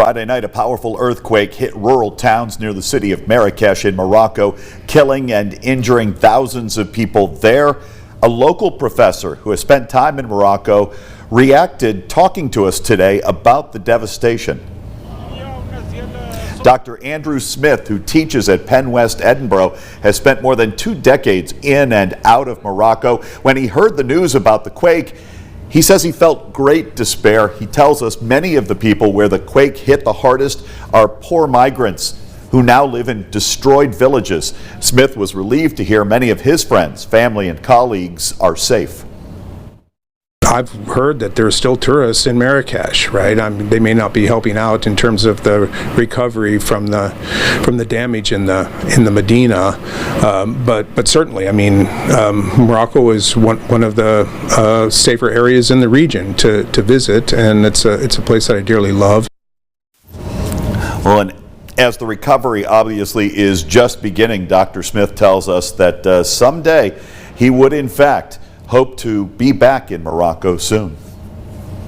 Friday night, a powerful earthquake hit rural towns near the city of Marrakesh in Morocco, killing and injuring thousands of people there. A local professor who has spent time in Morocco reacted, talking to us today about the devastation. Dr. Andrew Smith, who teaches at PennWest Edinboro, has spent more than 2 decades in and out of Morocco. When he heard the news about the quake, he says he felt great despair. He tells us many of the people where the quake hit the hardest are poor migrants who now live in destroyed villages. Smith was relieved to hear many of his friends, family, and colleagues are safe. I've heard that there are still tourists in Marrakesh, right? They may not be helping out in terms of the recovery from the damage in the Medina, but certainly, I mean, Morocco is one of the safer areas in the region to visit, and it's a place that I dearly love. Well, and as the recovery obviously is just beginning, Dr. Smith tells us that someday he would in fact hope to be back in Morocco soon.